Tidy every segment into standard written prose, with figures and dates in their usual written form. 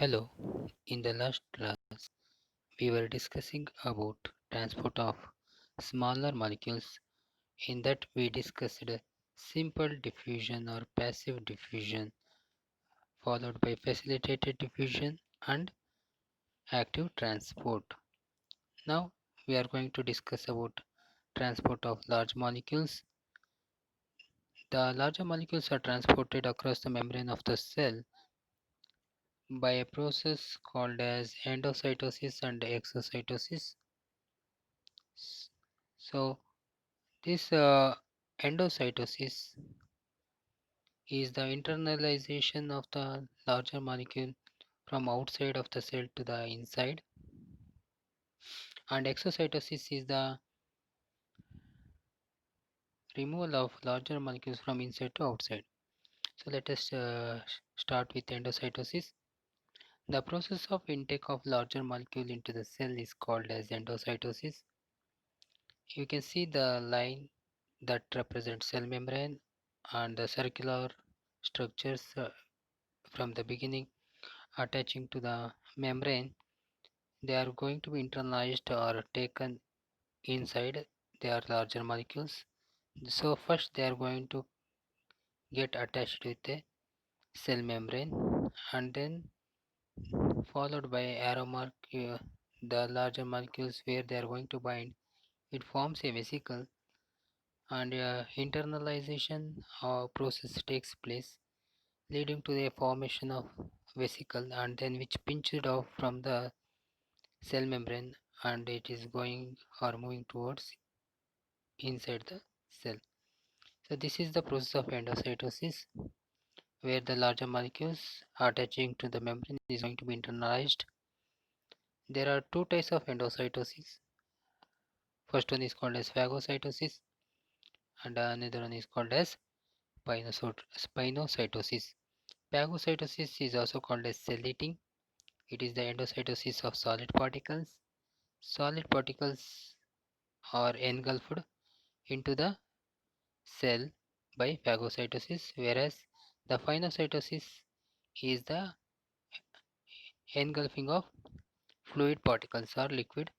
Hello, in the last class we were discussing about transport of smaller molecules. In that we discussed simple diffusion or passive diffusion followed by facilitated diffusion and active transport. Now we are going to discuss about transport of large molecules. The larger molecules are transported across the membrane of the cell by a process called as endocytosis and exocytosis. So this endocytosis is the internalization of the larger molecule from outside of the cell to the inside, and exocytosis is the removal of larger molecules from inside to outside. So let us start with endocytosis. The process of intake of larger molecule into the cell is called as endocytosis. You can see the line that represents cell membrane and the circular structures from the beginning attaching to the membrane. They are going to be internalized or taken inside. They are larger molecules. So first they are going to get attached with the cell membrane, and then followed by arrow mark the larger molecules where they are going to bind. It forms a vesicle, and internalization process takes place, leading to the formation of vesicle, and then which pinched off from the cell membrane, and it is going or moving towards inside the cell. So this is the process of endocytosis, where the larger molecules attaching to the membrane is going to be internalized. There are two types of endocytosis. First one is called as phagocytosis, and another one is called as spinocytosis. Phagocytosis is also called as cell eating. It is the endocytosis of solid particles. Solid particles are engulfed into the cell by phagocytosis, whereas the phagocytosis is the engulfing of fluid particles or liquid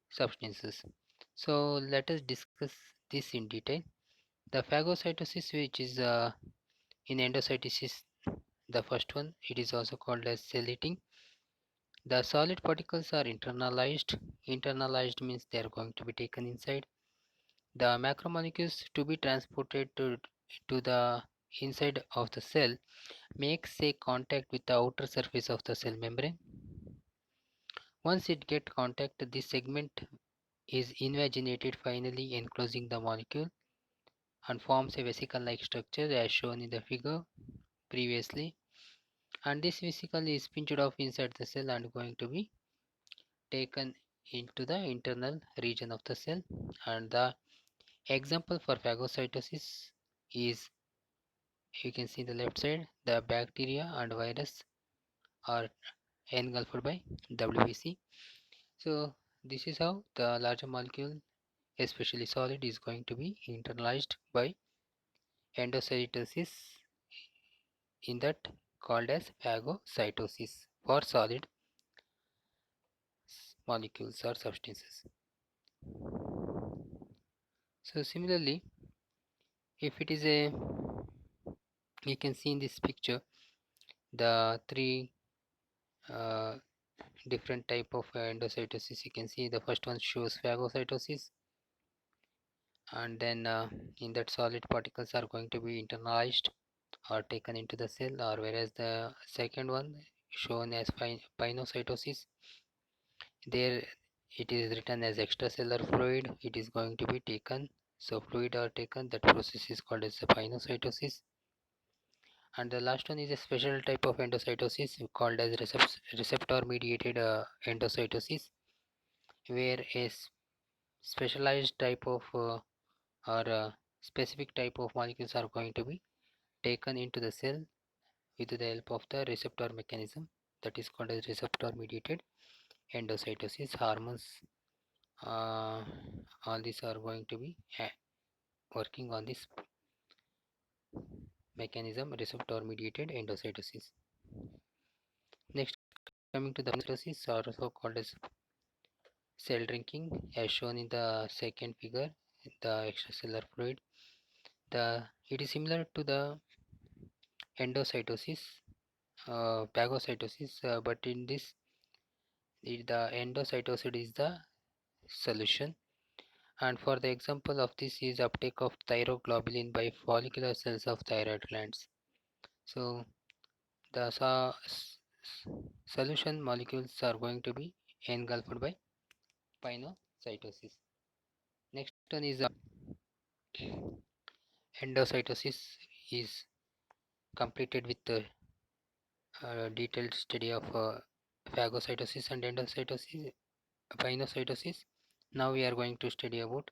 substances. So let us discuss this in detail. The phagocytosis, which is in endocytosis, the first one, it is also called as cell eating. The solid particles are internalized. Internalized means they are going to be taken inside. The macromolecules to be transported to the inside of the cell makes a contact with the outer surface of the cell membrane. Once it gets contact, this segment is invaginated, finally enclosing the molecule, and forms a vesicle-like structure as shown in the figure previously. And this vesicle is pinched off inside the cell and going to be taken into the internal region of the cell. And the example for phagocytosis is, you can see the left side, the bacteria and virus are engulfed by WBC. So this is how the larger molecule, especially solid, is going to be internalized by endocytosis, in that called as phagocytosis for solid molecules or substances. So similarly, if it is a, you can see in this picture the three uh, different type of endocytosis. You can see the first one shows phagocytosis, and then in that solid particles are going to be internalized or taken into the cell, or whereas the second one shown as pinocytosis, there it is written as extracellular fluid, it is going to be taken. So fluid are taken, that process is called as the pinocytosis. And the last one is a special type of endocytosis called as receptor mediated endocytosis, where a specialized type of or specific type of molecules are going to be taken into the cell with the help of the receptor mechanism, that is called as receptor mediated endocytosis. Hormones, uh, all these are going to be working on this mechanism, receptor mediated endocytosis. Next, coming to the phagocytosis, also called as cell drinking, as shown in the second figure, the extracellular fluid. It is similar to the endocytosis, phagocytosis, but in this, the endocytosis is the solution. And for the example of this is uptake of thyroglobulin by follicular cells of thyroid glands. So the solution molecules are going to be engulfed by pinocytosis. Next one is endocytosis is completed with the detailed study of phagocytosis and endocytosis, pinocytosis. Now we are going to study about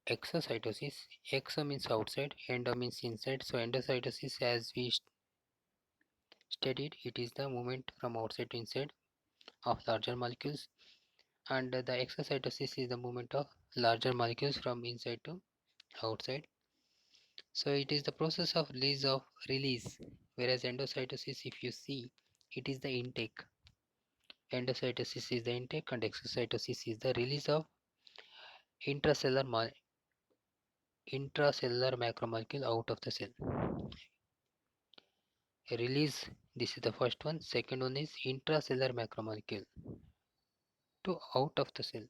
exocytosis. Exo means outside, endo means inside. So endocytosis, as we studied, it is the movement from outside to inside of larger molecules, and the exocytosis is the movement of larger molecules from inside to outside. So it is the process of release, whereas endocytosis, if you see, it is the intake. Endocytosis is the intake, and exocytosis is the release of intracellular intracellular macromolecule out of the cell. Release, this is the first one. Second one is intracellular macromolecule to out of the cell.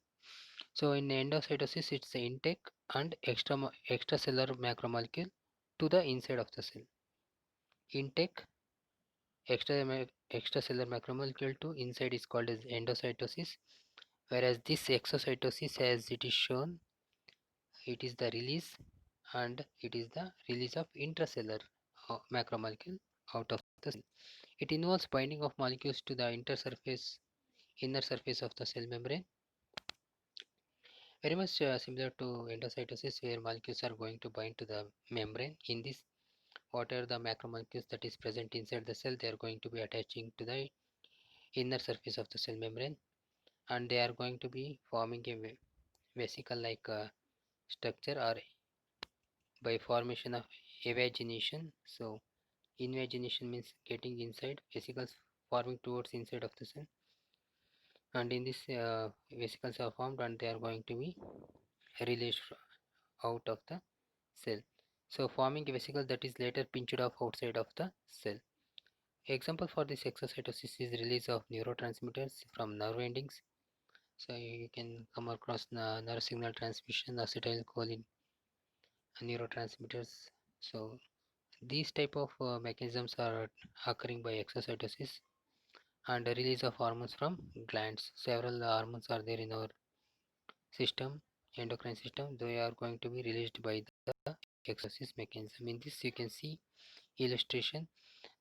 So in endocytosis, it's the intake and extracellular macromolecule to the inside of the cell. Intake extracellular macromolecule to inside is called as endocytosis, whereas this exocytosis, as it is shown, it is the release, and it is the release of intracellular macromolecule out of the cell. It involves binding of molecules to the inner surface of the cell membrane, very much similar to endocytosis, where molecules are going to bind to the membrane. In this, what are the macromolecules that is present inside the cell, they are going to be attaching to the inner surface of the cell membrane, and they are going to be forming a vesicle like structure, or by formation of evagination. So invagination means getting inside, vesicles forming towards inside of the cell, and in this vesicles are formed and they are going to be released out of the cell. So forming a vesicle that is later pinched off outside of the cell. Example for this exocytosis is release of neurotransmitters from nerve endings. So you can come across nerve signal transmission, acetylcholine neurotransmitters. So these type of mechanisms are occurring by exocytosis, and the release of hormones from glands. Several hormones are there in our system, endocrine system. They are going to be released by the exocytosis mechanism. In this, you can see illustration.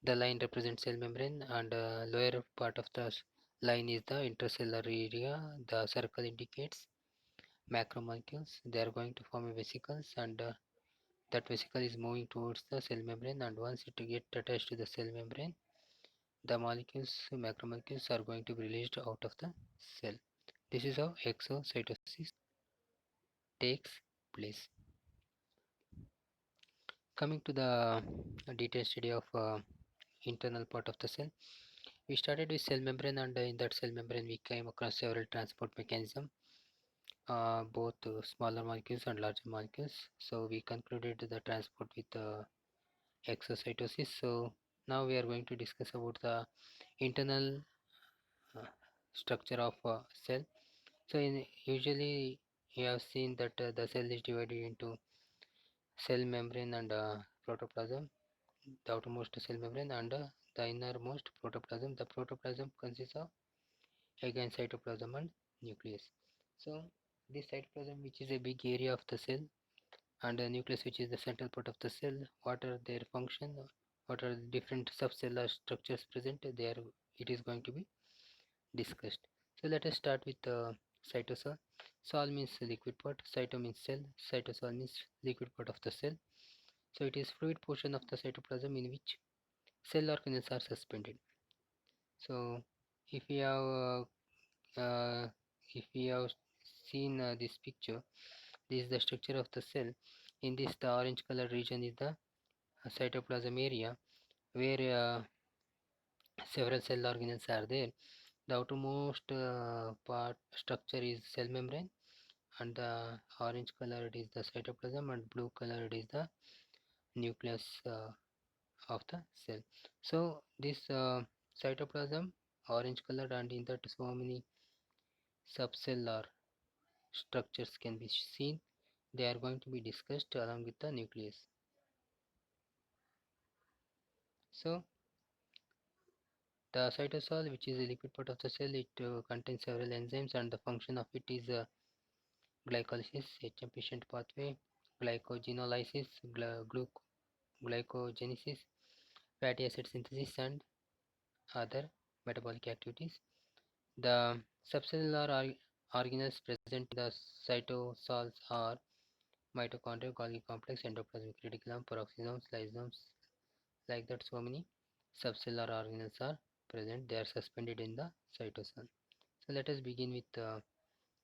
The line represents cell membrane, and lower part of the line is the intracellular area. The circle indicates macromolecules. They are going to form a vesicles, and that vesicle is moving towards the cell membrane, and once it get attached to the cell membrane, the macromolecules are going to be released out of the cell. This is how exocytosis takes place. Coming to the detailed study of internal part of the cell, we started with cell membrane, and in that cell membrane we came across several transport mechanisms, both smaller molecules and larger molecules. So we concluded the transport with exocytosis. So now we are going to discuss about the internal uh, structure of cell. So usually you have seen that the cell is divided into cell membrane and protoplasm, the outermost cell membrane, and the innermost protoplasm. The protoplasm consists of again cytoplasm and nucleus. So this cytoplasm, which is a big area of the cell, and the nucleus, which is the central part of the cell, what are their function, what are the different subcellular structures present there, it is going to be discussed. So let us start with cytosol. Sol means liquid part, cyto means cell, cytosol means liquid part of the cell. So it is fluid portion of the cytoplasm in which cell organelles are suspended. So if we have if we have seen this picture, this is the structure of the cell. In this, the orange color region is the cytoplasm area, where Several cell organelles are there. The outermost part structure is cell membrane, and the orange colored is the cytoplasm, and blue colored is the nucleus of the cell. So this cytoplasm, orange colored, and in that so many subcellular structures can be seen. They are going to be discussed along with the nucleus. So the cytosol, which is a lipid part of the cell, it contains several enzymes, and the function of it is glycolysis, HM pathway, glycogenolysis, glycogenesis, fatty acid synthesis, and other metabolic activities. The subcellular organelles present in the cytosols are mitochondria, Golgi complex, endoplasmic reticulum, peroxisomes, lysosomes, like that so many subcellular organelles are present. They are suspended in the cytosol. So let us begin with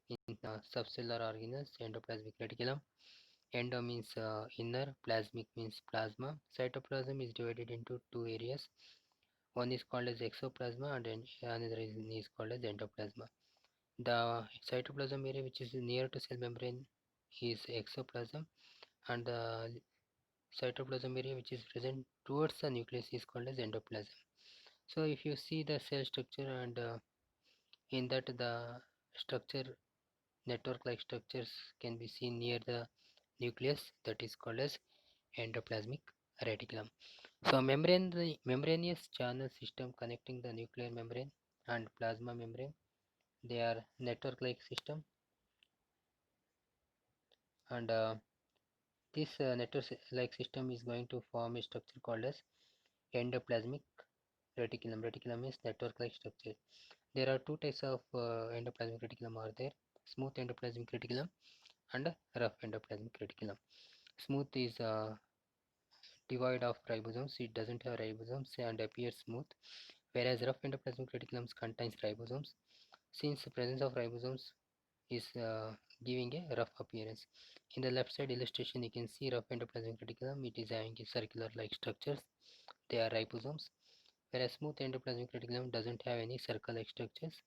in subcellular organelles, endoplasmic reticulum. Endo means inner, plasmic means plasma. Cytoplasm is divided into two areas. One is called as exoplasma, and another is called as endoplasma. The cytoplasm area which is near to cell membrane is exoplasm, and the cytoplasm area which is present towards the nucleus is called as endoplasm. So if you see the cell structure, and in that the structure network like structures can be seen near the nucleus, that is called as endoplasmic reticulum. So the membranous channel system connecting the nuclear membrane and plasma membrane, they are network like system, and this network like system is going to form a structure called as endoplasmic reticulum. Reticulum is network like structure. There are two types of endoplasmic reticulum are there: smooth endoplasmic reticulum and rough endoplasmic reticulum. Smooth is devoid of ribosomes, it doesn't have ribosomes and appears smooth, whereas rough endoplasmic reticulum contains ribosomes. Since the presence of ribosomes is giving a rough appearance. In the left side illustration, you can see rough endoplasmic reticulum. It is having a circular like structures. They are ribosomes. Whereas smooth endoplasmic reticulum doesn't have any circle like structures,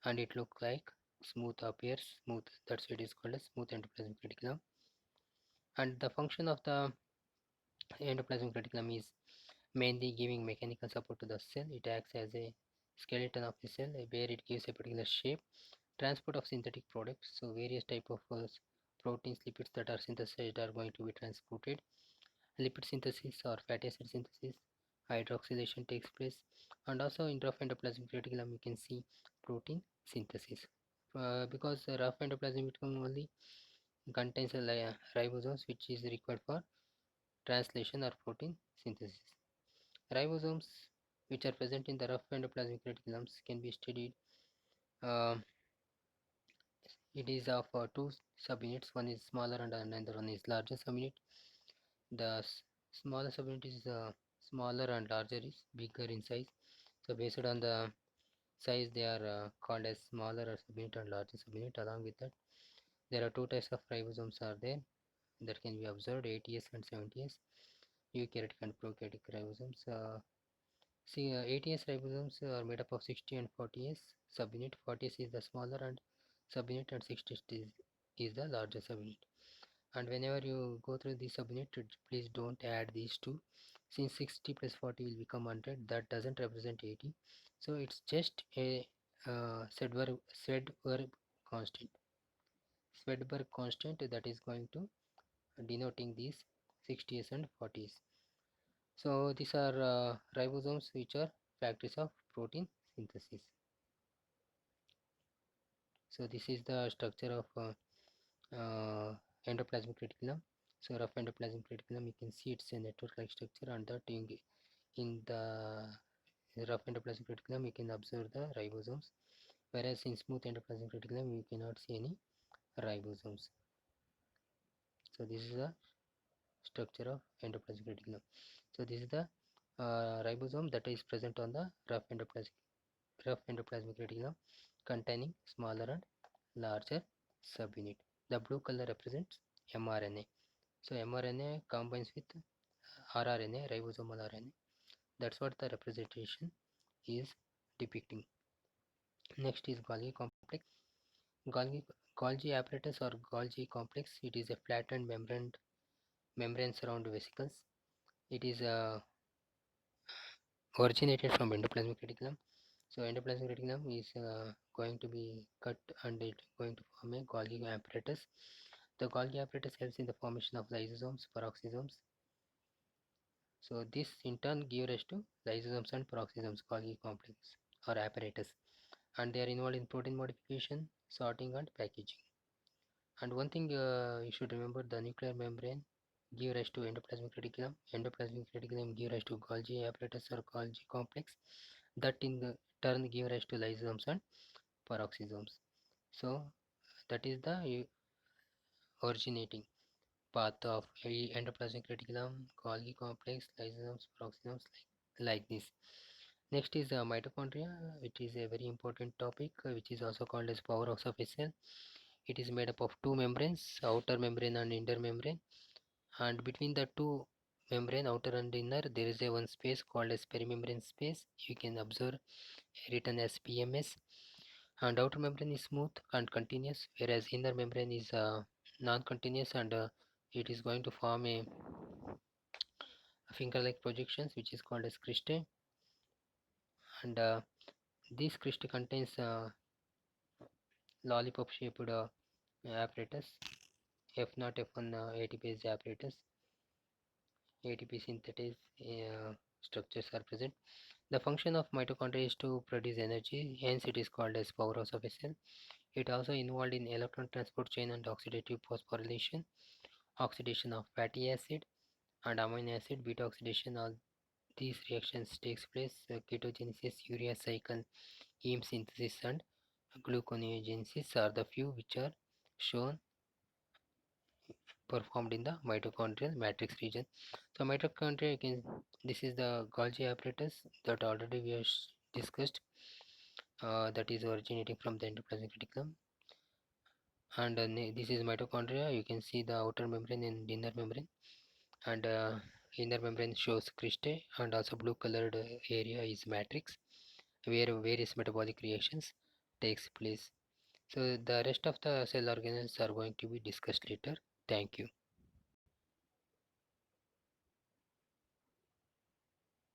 and it looks like smooth, appears smooth. That's why it is called as smooth endoplasmic reticulum. And the function of the endoplasmic reticulum is mainly giving mechanical support to the cell. It acts as a skeleton of the cell where it gives a particular shape. Transport of synthetic products, so various type of proteins, lipids that are synthesized are going to be transported. Lipid synthesis or fatty acid synthesis, hydroxylation takes place, and also in rough endoplasmic reticulum you can see protein synthesis. Because rough endoplasmic reticulum only contains ribosomes, which is required for translation or protein synthesis. Ribosomes which are present in the rough endoplasmic reticulums can be studied. Uh, it is of two subunits. One is smaller and another one is larger subunit. The smaller subunit is smaller and larger is bigger in size. So based on the size, they are called as smaller subunit and larger subunit. Along with that, there are two types of ribosomes are there that can be observed: 80s and 70s, eukaryotic and prokaryotic ribosomes. See, 80s ribosomes are made up of 60 and 40s subunit. 40s is the smaller and subunit, and 60s is the larger subunit. And whenever you go through this subunit, please don't add these two, since 60 plus 40 will become 100. That doesn't represent 80, so it's just a Swedberg constant. Swedberg constant that is going to denoting these 60s and 40s. So these are ribosomes which are factories of protein synthesis. So this is the structure of endoplasmic reticulum. So rough endoplasmic reticulum, you can see it's a network like structure, and that in the rough endoplasmic reticulum you can observe the ribosomes, whereas in smooth endoplasmic reticulum you cannot see any ribosomes. So this is the structure of endoplasmic reticulum. So this is the ribosome that is present on the rough endoplasmic reticulum containing smaller and larger subunit. The blue color represents mRNA. So mRNA combines with rRNA, ribosomal RNA. That's what the representation is depicting. Next is Golgi complex. Golgi, Golgi apparatus or Golgi complex. It is a flattened membrane around vesicles. It is originated from endoplasmic reticulum. So endoplasmic reticulum is going to be cut and it going to form a Golgi apparatus. The Golgi apparatus helps in the formation of lysosomes, peroxisomes. So this in turn give rise to lysosomes and peroxisomes, Golgi complex or apparatus, and they are involved in protein modification, sorting, and packaging. And one thing you should remember: the nuclear membrane give rise to endoplasmic reticulum. Endoplasmic reticulum give rise to Golgi apparatus or Golgi complex. That in the turn give rise to lysosomes and peroxisomes. So that is the originating path of endoplasmic reticulum, Golgi complex, lysosomes, peroxisomes, like this. Next is mitochondria, which is a very important topic, which is also called as powerhouse of a cell. It is made up of two membranes, outer membrane and inner membrane, and between the two membrane, outer and inner, there is a one space called as perimembrane space. You can observe written as PMS, and outer membrane is smooth and continuous, whereas inner membrane is non-continuous, and it is going to form a finger-like projections, which is called as cristae, and this cristae contains lollipop-shaped apparatus, F0, F1 ATPase apparatus, ATP synthase structures are present. The function of mitochondria is to produce energy, hence it is called as powerhouse of a cell. It also involved in electron transport chain and oxidative phosphorylation, oxidation of fatty acid and amino acid, beta oxidation. All these reactions takes place. Ketogenesis, urea cycle, heme synthesis, and gluconeogenesis are the few which are shown performed in the mitochondrial matrix region. So mitochondria, this is the Golgi apparatus that already we have discussed, that is originating from the endoplasmic reticulum, and this is mitochondria. You can see the outer membrane and inner membrane, and inner membrane shows cristae, and also blue colored area is matrix where various metabolic reactions takes place. So the rest of the cell organelles are going to be discussed later. Thank you.